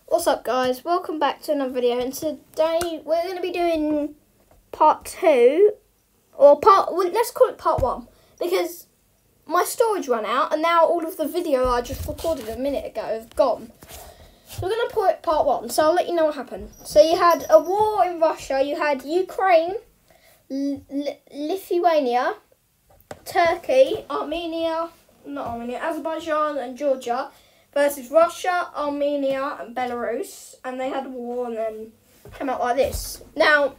What's up, guys? Welcome back to another video, and today we're going to be doing part 2, or let's call it part 1, because my storage ran out and now all of the video I just recorded a minute ago have gone. So we're going to put part 1, so I'll let you know what happened. So you had a war in Russia, you had Ukraine, Lithuania, Turkey, Azerbaijan and Georgia versus Russia, Armenia and Belarus, and they had a war and then came out like this. Now,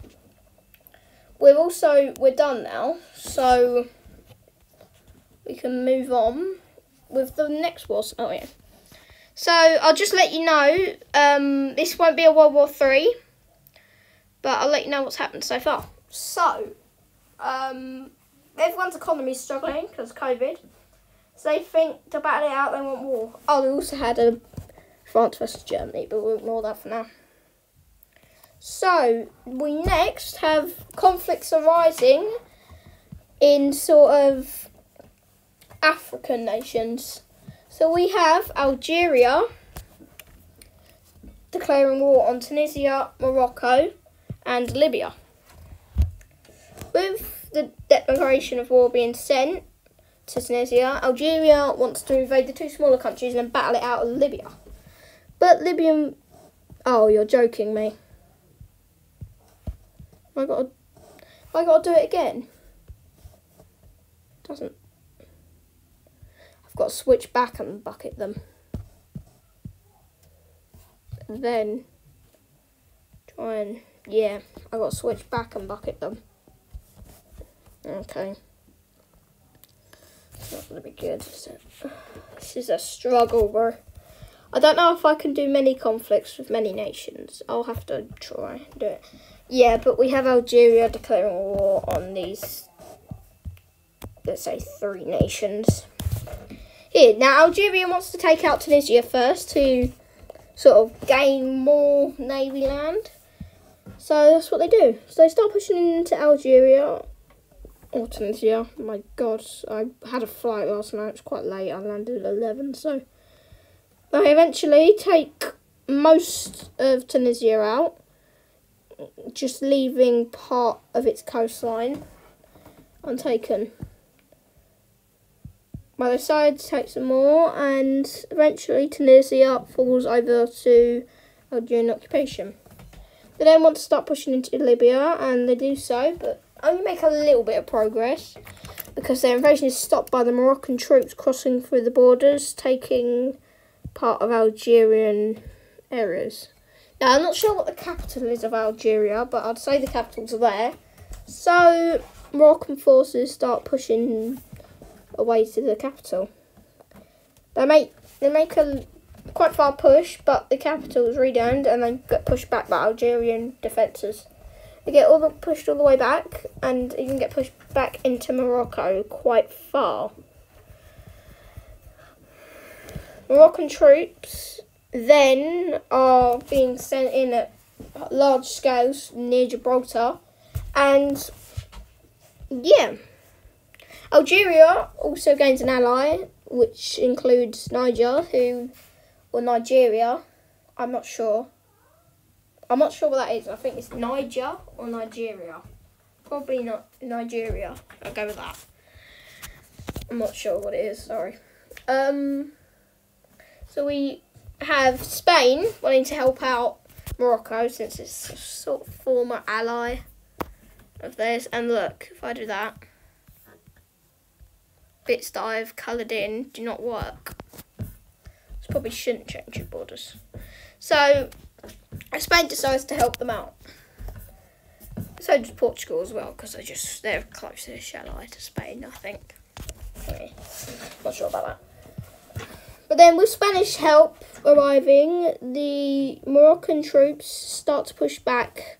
we're done now, so we can move on with the next war scenario. So, I'll just let you know, this won't be a World War III, but I'll let you know what's happened so far. So, everyone's economy is struggling because of COVID. So they think to battle it out, they want war. Oh, they also had a France versus Germany, but we'll ignore that for now. So, we next have conflicts arising in sort of African nations. So we have Algeria declaring war on Tunisia, Morocco and Libya. With the declaration of war being sent to Tunisia, Algeria wants to invade the two smaller countries and then battle it out of Libya. But Libyan... Oh, you're joking me. I gotta do it again. Doesn't... I've got to switch back and bucket them. And then try and... Yeah, I've got to switch back and bucket them. Okay. It's not going to be good, is it? This is a struggle, bro. I don't know if I can do many conflicts with many nations. I'll have to try and do it. Yeah, but we have Algeria declaring war on these, let's say, 3 nations. Here, now Algeria wants to take out Tunisia first to sort of gain more navy land. So that's what they do. So they start pushing into Algeria. Or Tunisia. My God, I had a flight last night. It was quite late. I landed at 11, so they eventually take most of Tunisia out, just leaving part of its coastline untaken. By the sides, take some more, and eventually Tunisia falls over to Algerian occupation. They then want to start pushing into Libya, and they do so, but only make a little bit of progress because their invasion is stopped by the Moroccan troops crossing through the borders, taking part of Algerian areas. Now, I'm not sure what the capital is of Algeria, but I'd say the capital's there. So, Moroccan forces start pushing away to the capital. They make a quite far push, but the capital is redowned and then get pushed back by Algerian defences. They get pushed all the way back, and you can get pushed back into Morocco quite far. Moroccan troops then are being sent in at large scales near Gibraltar, and yeah, Algeria also gains an ally, which includes Nigeria. I'm not sure. I'm not sure what that is. I think it's Niger or Nigeria. Probably not Nigeria. I'll go with that. I'm not sure what it is. Sorry. So we have Spain wanting to help out Morocco since it's a sort of former ally of theirs. And look, if I do that, bits that I've coloured in do not work. So probably shouldn't change your borders. So Spain decides to help them out. So does Portugal as well, because they're closest ally to Spain, I think. Anyway, not sure about that. But then with Spanish help arriving, the Moroccan troops start to push back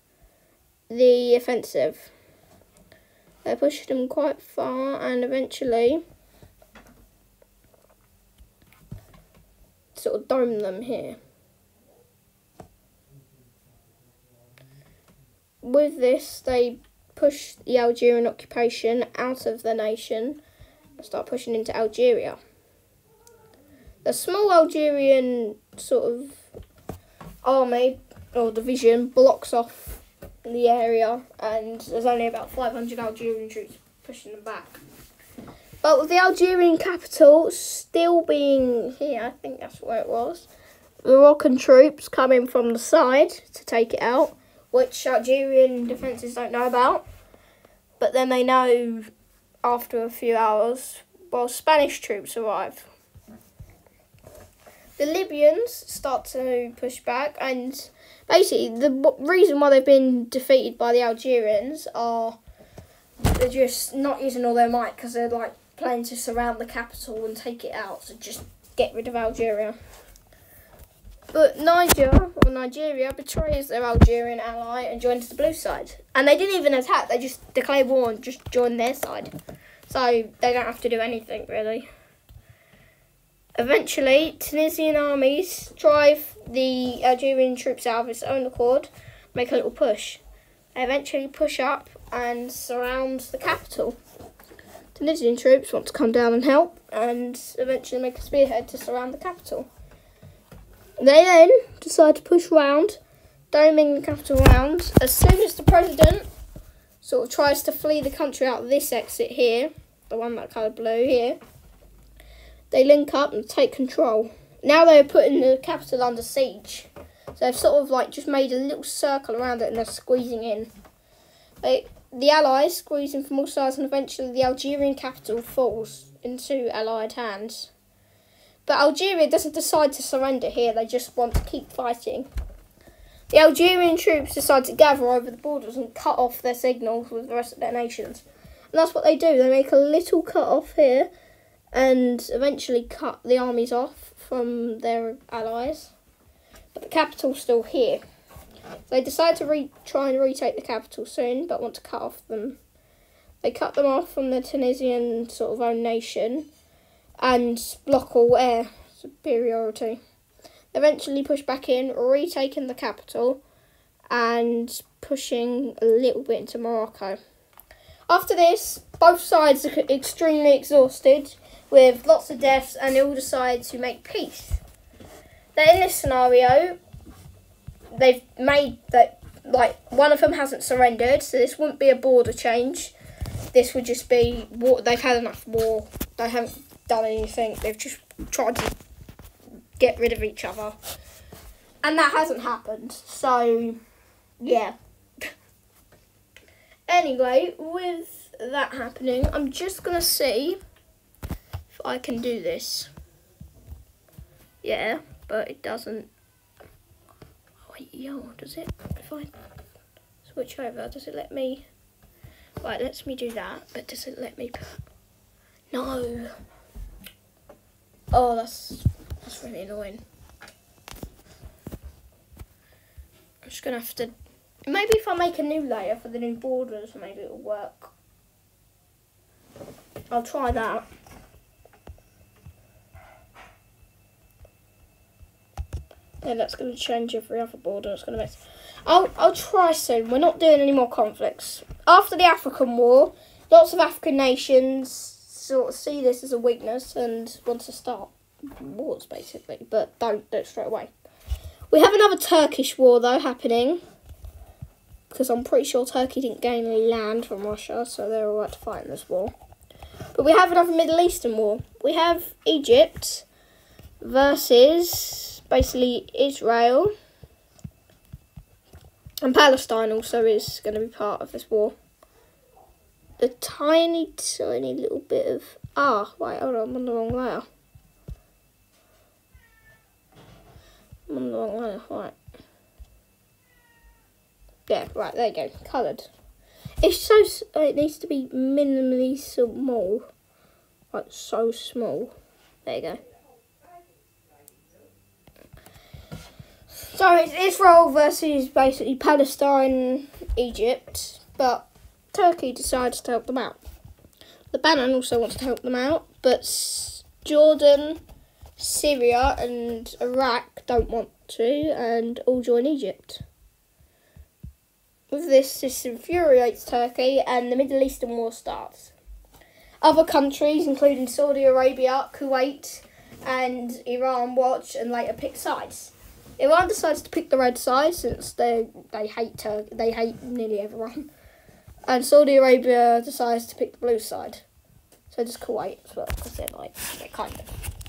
the offensive. They push them quite far and eventually sort of dome them here. With this, they push the Algerian occupation out of the nation and start pushing into Algeria. The small Algerian sort of army or division blocks off the area, and there's only about 500 Algerian troops pushing them back. But with the Algerian capital still being here, I think that's where it was, Moroccan troops coming from the side to take it out, which Algerian defences don't know about. But then they know after a few hours, while Spanish troops arrive. The Libyans start to push back, and basically the reason why they've been defeated by the Algerians are they're just not using all their might, because they're like planning to surround the capital and take it out, so just get rid of Algeria. But Nigeria betrays their Algerian ally and joins the blue side. And they didn't even attack, they just declared war and just joined their side. So they don't have to do anything, really. Eventually, Tunisian armies drive the Algerian troops out of its own accord, make a little push. They eventually push up and surround the capital. Tunisian troops want to come down and help, and eventually make a spearhead to surround the capital. They then decide to push round, doming the capital round. As soon as the president sort of tries to flee the country out of this exit here, the one that colour blue here, they link up and take control. Now they're putting the capital under siege. So they've sort of like just made a little circle around it and they're squeezing in. The Allies squeeze in from all sides, and eventually the Algerian capital falls into Allied hands. But Algeria doesn't decide to surrender here, they just want to keep fighting. The Algerian troops decide to gather over the borders and cut off their signals with the rest of their nations. And that's what they do, they make a little cut off here and eventually cut the armies off from their allies. But the capital's still here. So they decide to try and retake the capital soon, but want to cut off them. They cut them off from the Tunisian sort of own nation and block all air superiority. They eventually push back in, retaking the capital and pushing a little bit into Morocco. After this, both sides are extremely exhausted with lots of deaths, and they all decide to make peace. Now in this scenario, they've made that, like, one of them hasn't surrendered, so this wouldn't be a border change. This would just be war. They've had enough war. They haven't done anything. They've just tried to get rid of each other, and that hasn't happened. So, yeah. Anyway, with that happening, I'm just gonna see if I can do this. Yeah, but it doesn't. Wait, yo, does it? If I switch over, does it let me? Right, lets me do that, but does it let me? No. Oh, that's really annoying. I'm just gonna have to. Maybe if I make a new layer for the new borders, maybe it'll work. I'll try that. Yeah, that's going to change every other border. It's going to mess. I'll try soon. We're not doing any more conflicts. After the African War, lots of African nations sort of see this as a weakness and want to start wars, basically. But don't do it straight away. We have another Turkish war, though, happening. Because I'm pretty sure Turkey didn't gain any land from Russia, so they're alright to fight in this war. But we have another Middle Eastern war. We have Egypt versus basically Israel. And Palestine also is going to be part of this war. The tiny little bit of... wait, hold on, I'm on the wrong layer. I'm on the wrong layer, right. Yeah, right, there you go, coloured. It's so... it needs to be minimally small. Like, so small. There you go. So it's Israel versus basically Palestine, Egypt, but Turkey decides to help them out. Lebanon also wants to help them out, but Jordan, Syria and Iraq don't want to, and all join Egypt. With this infuriates Turkey, and the Middle Eastern War starts. Other countries, including Saudi Arabia, Kuwait and Iran, watch and later pick sides. Iran decides to pick the red side since they hate nearly everyone, and Saudi Arabia decides to pick the blue side. So does Kuwait as well, because they're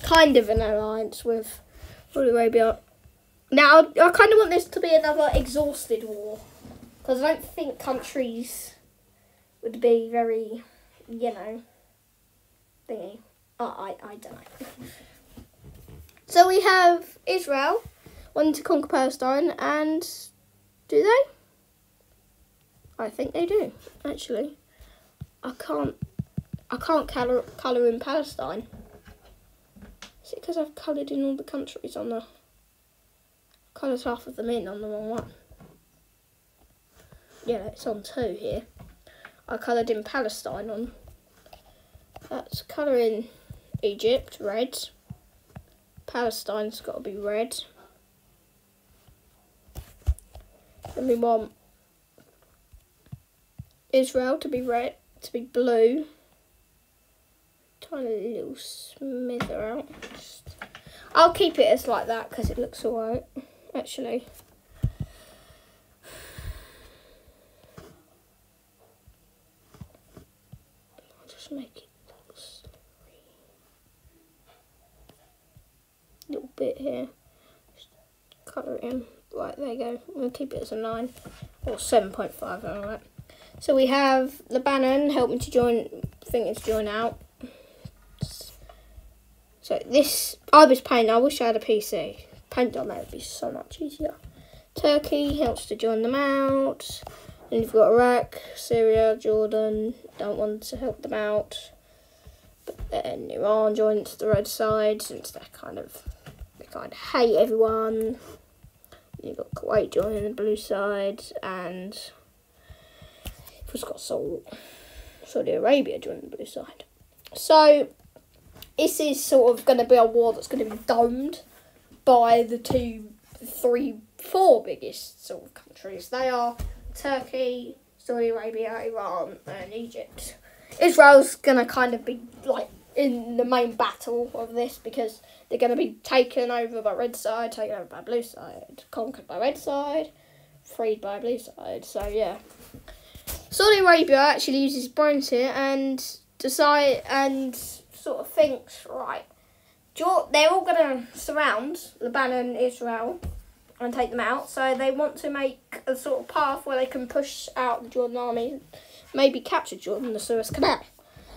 kind of an alliance with Saudi Arabia. Now I kind of want this to be another exhausted war, because I don't think countries would be very, thingy. I don't know. So we have Israel wanting to conquer Palestine, and do they? I think they do, actually. I can't colour in Palestine. Is it because I've coloured in all the countries on the... Coloured half of them in on the wrong one. Yeah, it's on 2 here. I coloured in Palestine on... Let's colour in Egypt, red. Palestine's got to be red. Then we want Israel to be red, to be blue. Tiny little smither out. I'll keep it as like that because it looks alright, actually. I'll just make it look slippery. Little bit here. Just colour it in. Right, there you go. We'll keep it as a 9 or 7.5. Alright. So we have Lebanon helping to join. Thinking to join out. So this, I was painting. I wish I had a PC. Paint on that would be so much easier. Turkey helps to join them out. Then you've got Iraq, Syria, Jordan. Don't want to help them out. But then Iran joins the red side since they kind of hate everyone. You've got Kuwait joining the blue side, and we've got Saudi Arabia joining the blue side. So this is sort of going to be a war that's going to be domed by the 2, 3, 4 biggest sort of countries. They are Turkey, Saudi Arabia, Iran, and Egypt. Israel's going to kind of be like in the main battle of this because they're going to be taken over by red side, taken over by blue side, conquered by red side, freed by blue side. So yeah, Saudi Arabia actually uses brains here and sort of thinks, right, they're all going to surround Lebanon, Israel, and take them out. So they want to make a sort of path where they can push out the Jordan army, maybe capture Jordan, the Suez Canal.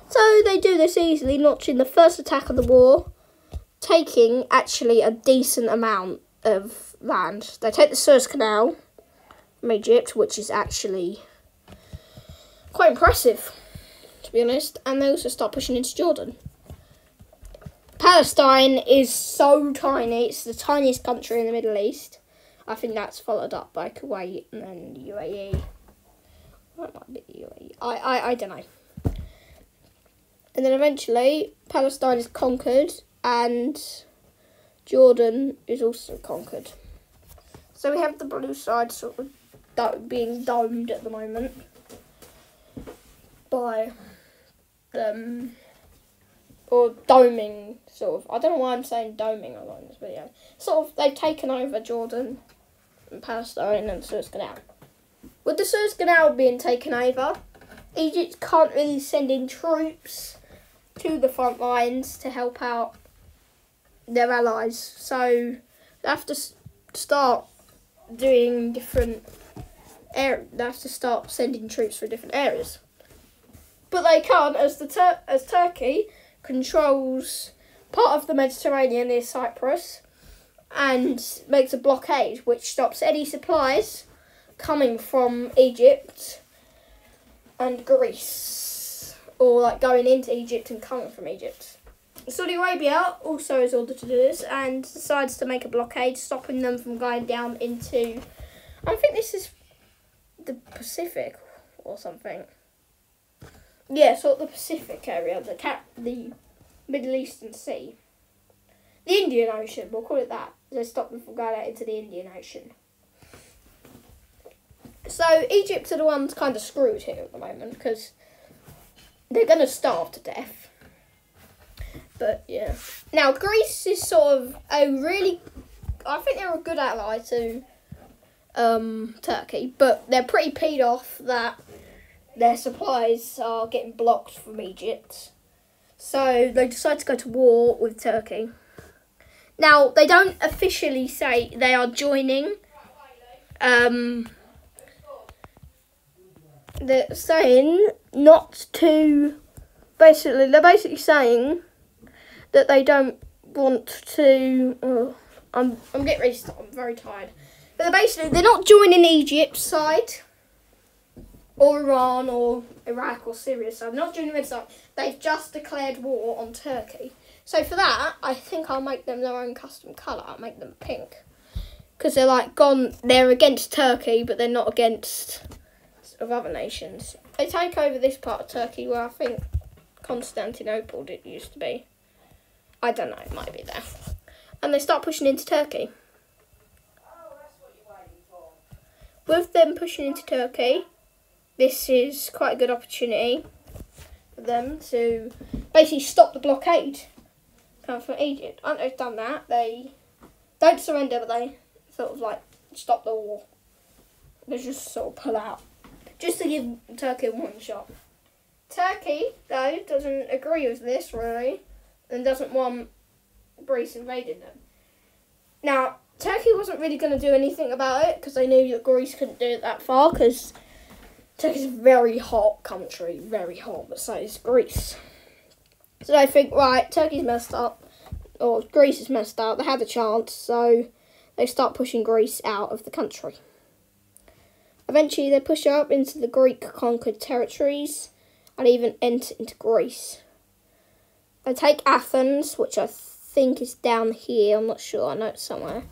So they do this easily, notching the first attack of the war, taking actually a decent amount of land. They take the Suez Canal from Egypt, which is actually quite impressive, to be honest, and they also start pushing into Jordan. Palestine is so tiny, it's the tiniest country in the Middle East. I think that's followed up by Kuwait and then UAE. That might be UAE. I don't know. And then eventually Palestine is conquered and Jordan is also conquered. So we have the blue side sort of being domed at the moment by or doming, sort of. I don't know why I'm saying doming a lot in this video. Sort of, they've taken over Jordan and Palestine and the Suez Canal. With the Suez Canal being taken over, Egypt can't really send in troops to the front lines to help out their allies. So they have to start doing different they have to start sending troops for different areas. But they can't, as Turkey controls part of the Mediterranean near Cyprus and makes a blockade which stops any supplies coming from Egypt and Greece, or like going into Egypt and coming from Egypt. Saudi Arabia also is ordered to do this and decides to make a blockade, stopping them from going down into, I think this is the Pacific or something. Yeah, sort of the Pacific area, the Middle Eastern Sea. The Indian Ocean, we'll call it that. They stop them from going out into the Indian Ocean. So Egypt are the ones kind of screwed here at the moment because they're going to starve to death. But yeah. Now Greece is sort of I think they're they're a good ally to Turkey, but they're pretty peed off that their supplies are getting blocked from Egypt. So they decide to go to war with Turkey. Now, they don't officially say they are joining. They're saying not to... they're basically saying that they don't want to... Oh, I'm getting ready to stop. I'm very tired. But they're not joining Egypt's side, or Iran, or Iraq, or Syria's side. They're not joining their side. They've just declared war on Turkey. So for that, I think I'll make them their own custom colour. I'll make them pink. Because they're like they're against Turkey, but they're not against of other nations. They take over this part of Turkey where I think Constantinople it used to be. I don't know, it might be there. And they start pushing into Turkey. With them pushing into Turkey, this is quite a good opportunity for them to basically stop the blockade coming from Egypt. I don't know if they've done that. They don't surrender, but they sort of like stop the war. They just sort of pull out. Just to give Turkey one shot. Turkey, though, doesn't agree with this, really, and doesn't want Greece invading them. Now, Turkey wasn't really going to do anything about it, because they knew that Greece couldn't do it that far, because Turkey's a very hot country, very hot, but so is Greece. So they think, right, Turkey's messed up, or Greece is messed up, they had a chance, so they start pushing Greece out of the country. Eventually, they push up into the Greek-conquered territories and even enter into Greece. They take Athens, which I think is down here. I'm not sure. I know it's somewhere.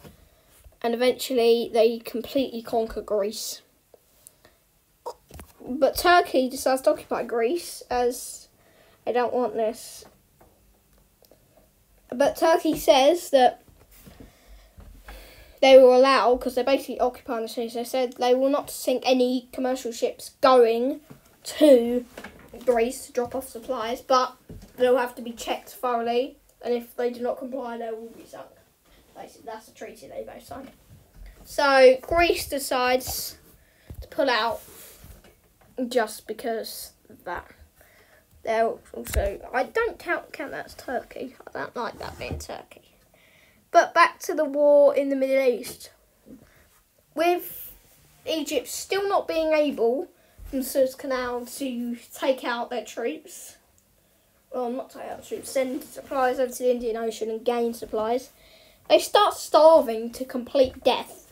And eventually, they completely conquer Greece. But Turkey decides to occupy Greece as they don't want this. But Turkey says that they will allow, because they're basically occupying the cities, they said they will not sink any commercial ships going to Greece to drop off supplies, but they'll have to be checked thoroughly, and if they do not comply, they will be sunk. Basically, that's the treaty they both signed. So, Greece decides to pull out just because of that. They're also, I don't count that as Turkey. I don't like that being Turkey. But back to the war in the Middle East. With Egypt still not being able from Suez Canal to take out their troops. Well, not take out troops, send supplies over to the Indian Ocean and gain supplies. They start starving to complete death.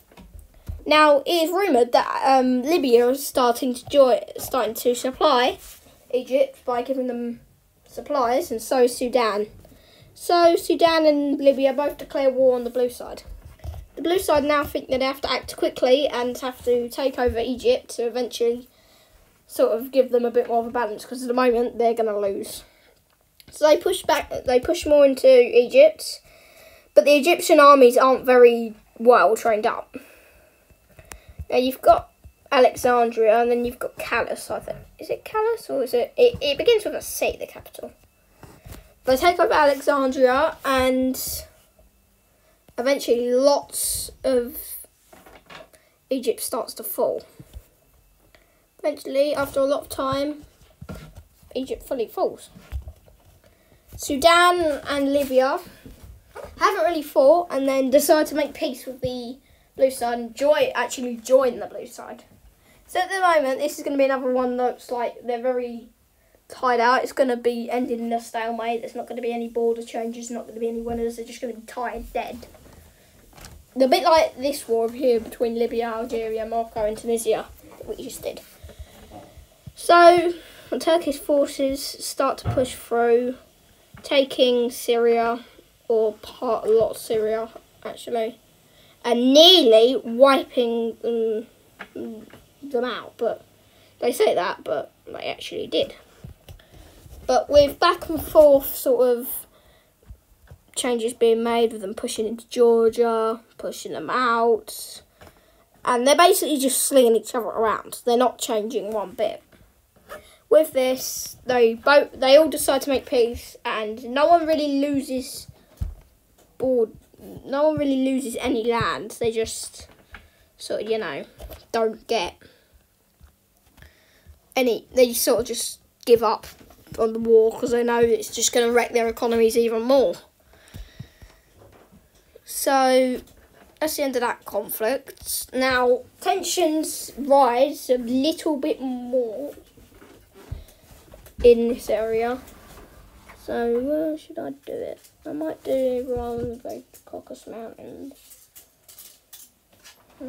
Now, it is rumoured that Libya is starting to supply Egypt by giving them supplies, and so is Sudan. So, Sudan and Libya both declare war on the blue side. The blue side now think that they have to act quickly and have to take over Egypt to eventually sort of give them a bit more of a balance, because at the moment they're going to lose. So they push more into Egypt, but the Egyptian armies aren't very well trained up. Now you've got Alexandria and then you've got Callus, I think. Is it Callus or is it... It begins with a C, the capital. They take over Alexandria, and eventually lots of Egypt starts to fall. Eventually, after a lot of time, Egypt fully falls. Sudan and Libya haven't really fought, and then decide to make peace with the blue side and actually join the blue side. So at the moment, this is going to be another one that's like they're very tied out. It's going to be ending in a stalemate. There's not going to be any border changes, not going to be any winners. They're just going to be tied dead. A bit like this war over here between Libya, Algeria, Morocco and Tunisia that we just did. So Turkish forces start to push through, taking Syria, or a lot of Syria actually, and nearly wiping them out. But they say that, but they actually did. But with back and forth sort of changes being made, with them pushing into Georgia, pushing them out, and they're basically just slinging each other around. They're not changing one bit. With this, they all decide to make peace, and no one really loses no one really loses any land. They just sort of, you know, don't get any. They sort of just give up on the war because they know it's just going to wreck their economies even more. So that's the end of that conflict. Now tensions rise a little bit more in this area. So where should I do it? I might do it around the Caucasus Mountains. I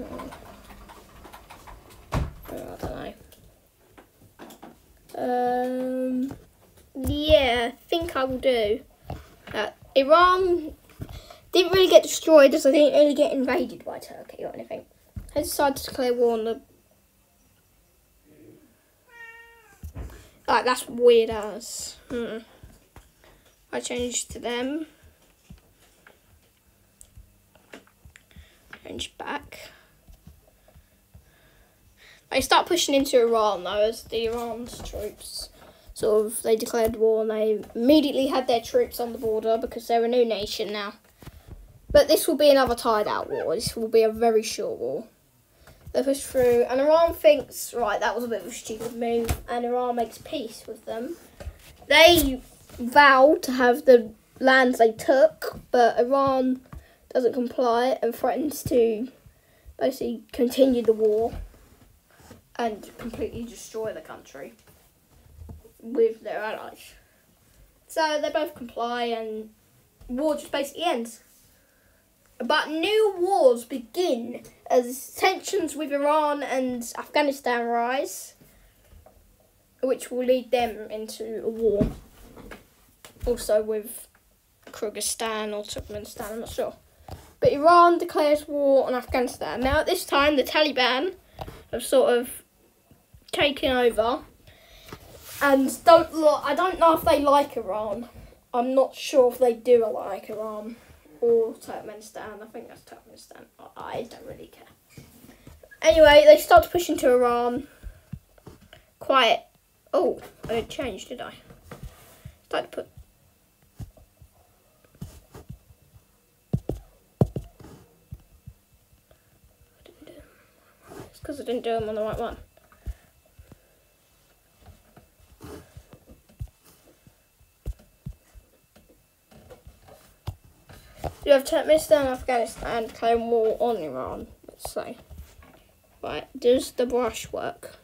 don't know. Yeah, I think I will do that. Iran didn't really get destroyed, as I didn't really get invaded by Turkey or anything. They decided to declare war on the... Like, that's weird as. I changed to them. Change back. They start pushing into Iran though, as the Iran's troops sort of, they declared war and they immediately had their troops on the border because they're a new nation now. But this will be another tied out war. This will be a very short war. They push through and Iran thinks, right, that was a bit of a stupid move, and Iran makes peace with them. They vow to have the lands they took, but Iran doesn't comply and threatens to basically continue the war and completely destroy the country with their allies. So they both comply and war just basically ends. But new wars begin as tensions with Iran and Afghanistan rise, which will lead them into a war. Also with Kyrgyzstan or Turkmenistan, I'm not sure. But Iran declares war on Afghanistan. Now at this time the Taliban have sort of taken over and I don't know if they like Iran. I'm not sure if they do like Iran or Turkmenistan. I think that's Turkmenistan. I don't really care. Anyway, they start to push into Iran. Quiet. Oh, I didn't change, did I? Start to put... It's because I didn't do them on the right one. You have Turkmenistan and Afghanistan declaring war on Iran, let's say. Right, does the brush work?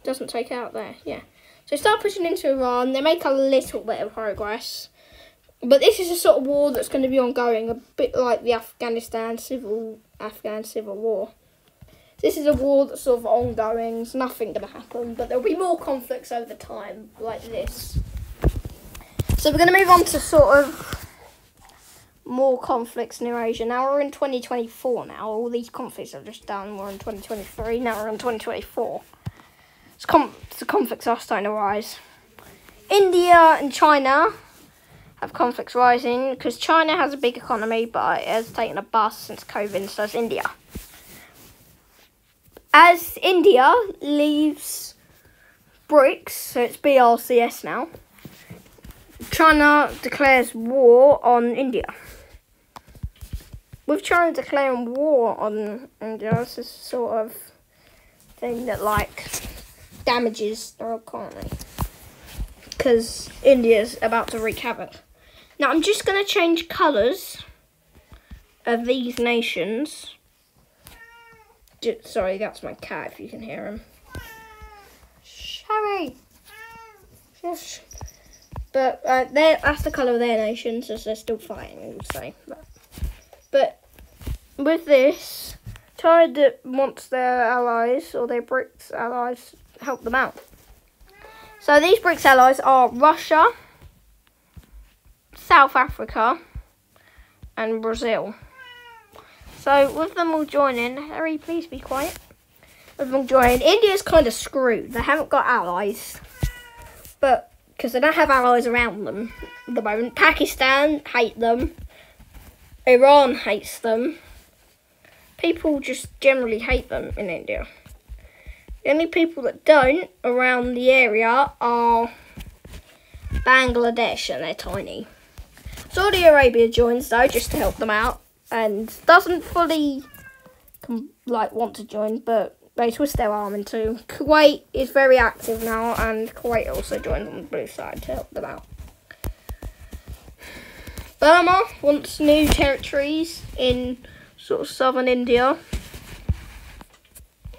Doesn't take out there, yeah. So start pushing into Iran. They make a little bit of progress. But this is a sort of war that's going to be ongoing, a bit like the Afghan Civil War. This is a war that's sort of ongoing. There's nothing going to happen, but there'll be more conflicts over time, like this. So we're going to move on to sort of more conflicts in Eurasia. Now we're in 2024 now. All these conflicts I've just done were in 2023. Now we're in 2024. The conflicts are starting to rise. India and China have conflicts rising because China has a big economy, but it has taken a bust since COVID, so does India. As India leaves BRICS, so it's BRCS now, China declares war on India. With China declaring war on India, this is sort of thing that like damages their economy because India's about to wreak havoc. Now I'm just going to change colours of these nations. Sorry, that's my cat if you can hear him. Sherry! Shush. But that's the colour of their nations, as they're still fighting, I would say. But with this, China wants their allies, or their BRICS allies, to help them out. So these BRICS allies are Russia, South Africa, and Brazil. So with them all joining, Harry, please be quiet. With them all joining, India's kind of screwed. They haven't got allies, but because they don't have allies around them at the moment. Pakistan hate them. Iran hates them. People just generally hate them in India. The only people that don't around the area are Bangladesh, and they're tiny. Saudi Arabia joins though, just to help them out, and doesn't fully want to join, but they twist their arm in two. Kuwait is very active now, and Kuwait also joins on the blue side to help them out. Burma wants new territories in sort of southern India,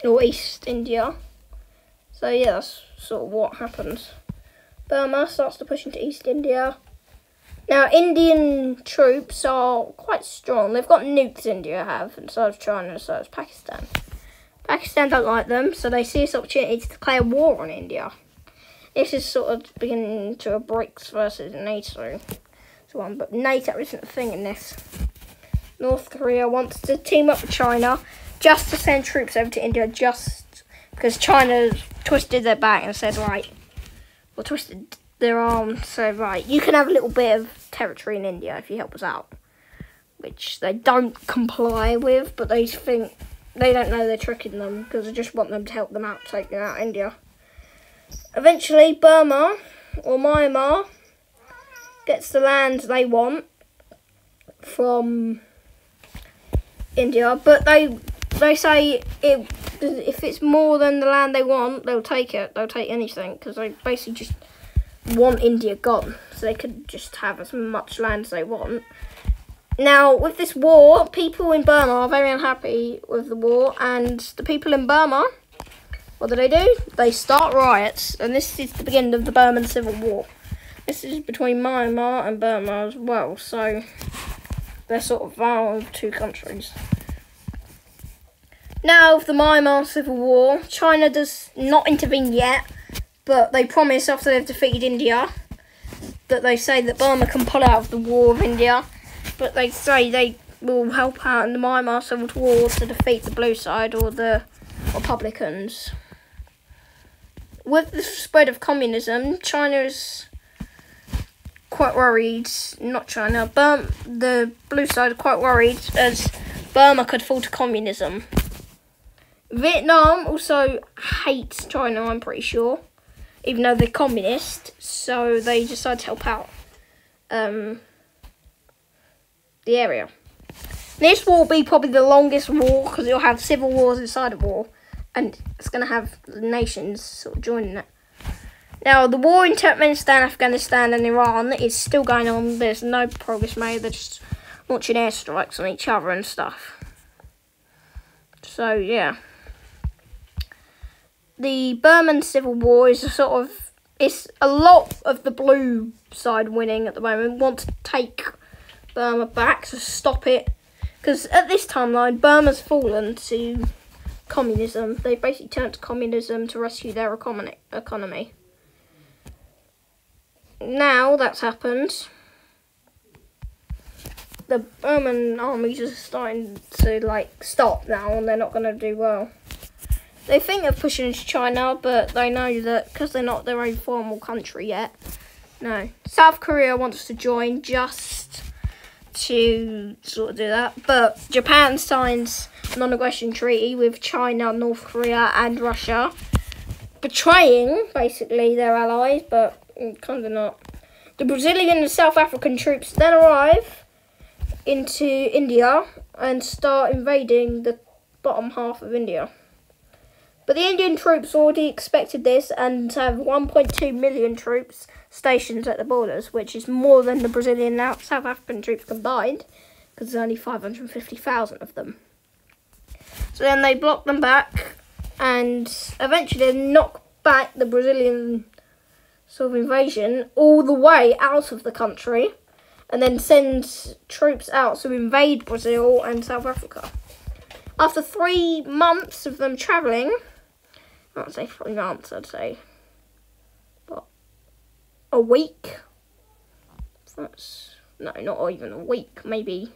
or East India. So yeah, that's sort of what happens. Burma starts to push into East India. Now, Indian troops are quite strong. They've got nukes, India have, and so does China, and so does Pakistan. Pakistan don't like them, so they see this opportunity to declare war on India. This is sort of beginning to a BRICS versus NATO one, but NATO isn't a thing in this. North Korea wants to team up with China just to send troops over to India, just because China twisted their back and said, twisted their arm, so right, you can have a little bit of territory in India if you help us out, which they don't comply with, but they think they don't know they're tricking them because they just want them to help them out, taking out India. Eventually, Burma or Myanmar gets the land they want from India, but they say if it's more than the land they want, they'll take it. They'll take anything because they basically just want India gone, so they could just have as much land as they want. Now, with this war, people in Burma are very unhappy with the war, and the people in Burma, what do? They start riots, and this is the beginning of the Burman Civil War. This is between Myanmar and Burma as well, so they're sort of of two countries. Now, with the Myanmar Civil War, China does not intervene yet, but they promise after they've defeated India that they say that Burma can pull out of the war with India, but they say they will help out in the Myanmar Civil War to defeat the blue side or the Republicans. With the spread of communism, China is quite worried, the blue side are quite worried as Burma could fall to communism. Vietnam also hates China, I'm pretty sure, even though they're communist, so they decide to help out the area. This war will be probably the longest war because it'll have civil wars inside a war, and it's going to have the nations sort of joining it. Now, the war in Turkmenistan, Afghanistan and Iran is still going on. There's no progress made. They're just launching airstrikes on each other and stuff. So, yeah. The Burman Civil War is it's a lot of the blue side winning at the moment. Want to take Burma back to stop it. Because at this timeline, Burma's fallen to communism. They basically turned to communism to rescue their economy. Now that's happened, the Burman armies are starting to stop now, and they're not going to do well. They think of pushing into China, but they know that because they're not their own formal country yet. No. South Korea wants to join just to sort of do that, but Japan signs a non-aggression treaty with China, North Korea and Russia, betraying basically their allies, but kind of not. The Brazilian and South African troops then arrive into India and start invading the bottom half of India. But the Indian troops already expected this and have 1.2 million troops stationed at the borders, which is more than the Brazilian and South African troops combined, because there's only 550,000 of them. So then they block them back, and eventually knock back the Brazilian sort of invasion all the way out of the country, and then send troops out to invade Brazil and South Africa. After 3 months of them travelling, I won't say 3 months, I'd say a week. No, not even a week, maybe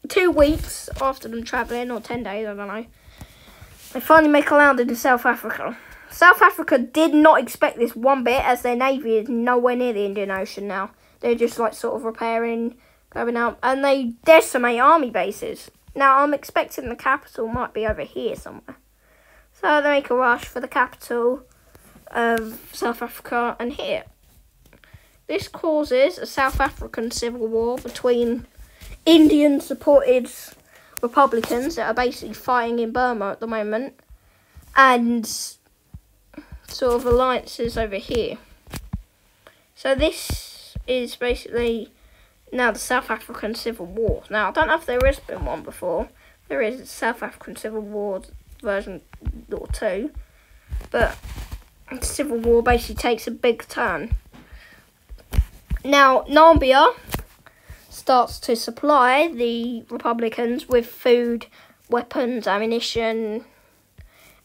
2 weeks after them travelling, or 10 days, I don't know. They finally make a land in South Africa. South Africa did not expect this one bit, as their navy is nowhere near the Indian Ocean now. They're just sort of repairing, going out, and they decimate army bases. Now, I'm expecting the capital might be over here somewhere. So they make a rush for the capital of South Africa and here. This causes a South African civil war between Indian-supported Republicans that are basically fighting in Burma at the moment, and sort of alliances over here. So this is basically now the South African Civil War. Now, I don't know if there has been one before. There is a South African Civil War version or 2, but the Civil War basically takes a big turn. Now, Namibia starts to supply the Republicans with food, weapons, ammunition,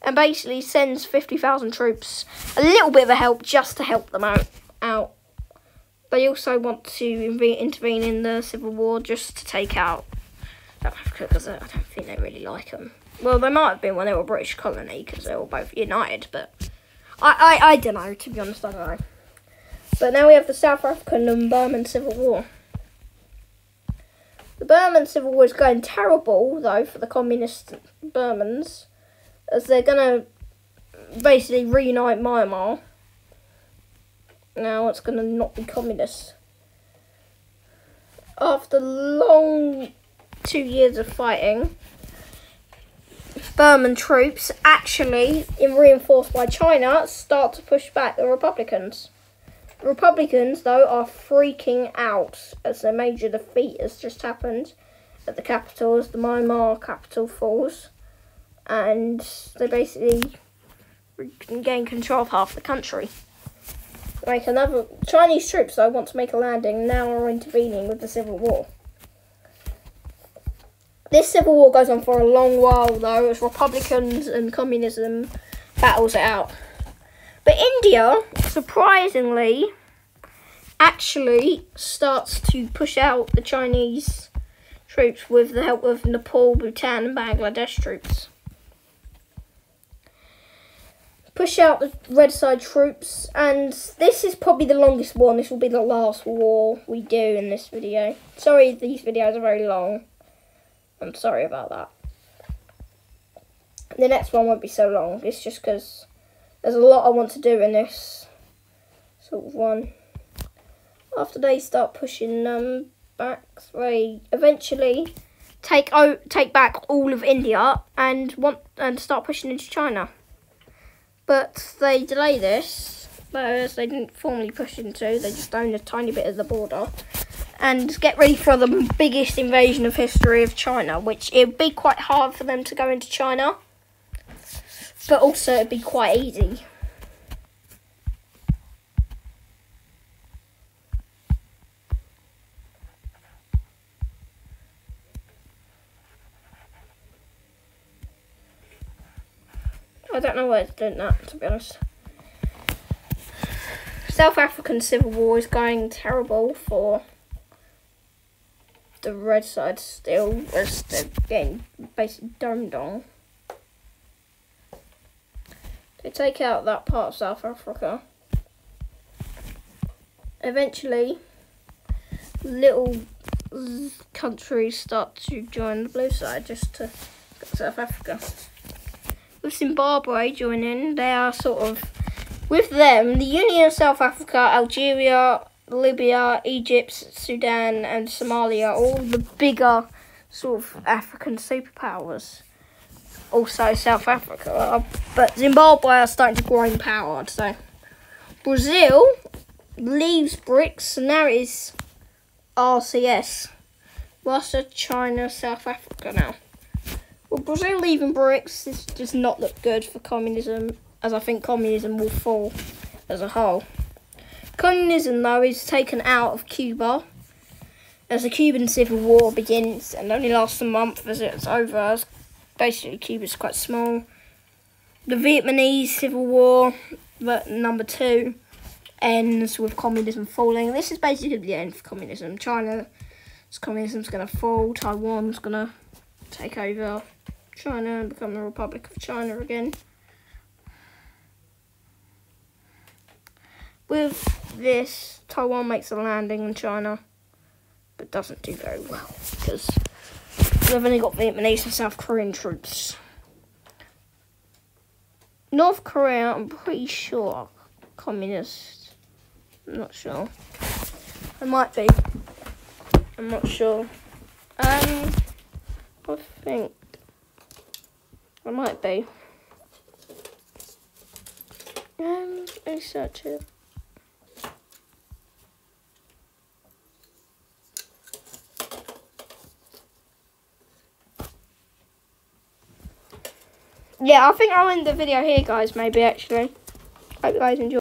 and basically sends 50,000 troops, a little bit of a help just to help them out. They also want to intervene in the Civil War just to take out South Africa, because I don't think they really like them. Well, they might have been when they were a British colony, because they were both united, but I don't know, to be honest, I don't know. But now we have the South African and Burman Civil War. The Burman Civil War is going terrible, though, for the communist Burmans, as they're going to basically reunite Myanmar. Now it's going to not be communist. After long 2 years of fighting, Burman troops, actually, reinforced by China, start to push back the Republicans. The Republicans, though, are freaking out as a major defeat has just happened at the capital as the Myanmar capital falls. And they basically gain control of half the country. Like another Chinese troops, though, want to make a landing, now are intervening with the Civil War. This Civil War goes on for a long while, though, as Republicans and communism battles it out. But India, surprisingly, actually starts to push out the Chinese troops with the help of Nepal, Bhutan and Bangladesh troops. Push out the red side troops, and this is probably the longest one. This will be the last war we do in this video. Sorry, these videos are very long. I'm sorry about that. The next one won't be so long. It's just because there's a lot I want to do in this sort of one. After they start pushing them back, they eventually take back all of India and start pushing into China. But they delay this, whereas they didn't formally push into, they just own a tiny bit of the border. And get ready for the biggest invasion of history of China, which it would be quite hard for them to go into China, but also it'd be quite easy. I don't know why it's doing that, to be honest. South African Civil War is going terrible for the red side still, as they're getting basically domed on. They take out that part of South Africa. Eventually, little countries start to join the blue side just to get South Africa. With Zimbabwe joining, they are sort of, with them, the Union of South Africa, Algeria, Libya, Egypt, Sudan and Somalia, all the bigger sort of African superpowers. Also South Africa, but Zimbabwe are starting to grow in power. So Brazil leaves BRICS, and now it is RCS. Russia, China, South Africa now. Well, Brazil leaving BRICS, this does not look good for communism, as I think communism will fall as a whole. Communism, though, is taken out of Cuba as the Cuban Civil War begins and only lasts a month as it's over. As basically, Cuba's quite small. The Vietnamese Civil War, but number 2, ends with communism falling. This is basically the end for communism. China's communism's going to fall. Taiwan's going to take over China and become the Republic of China again. With this, Taiwan makes a landing in China, but doesn't do very well because they've only got Vietnamese and South Korean troops. North Korea, I'm pretty sure, communist. I'm not sure. I might be. I'm not sure. I think I might be. Research it. Yeah, I think I'll end the video here, guys, maybe, actually. Hope you guys enjoy.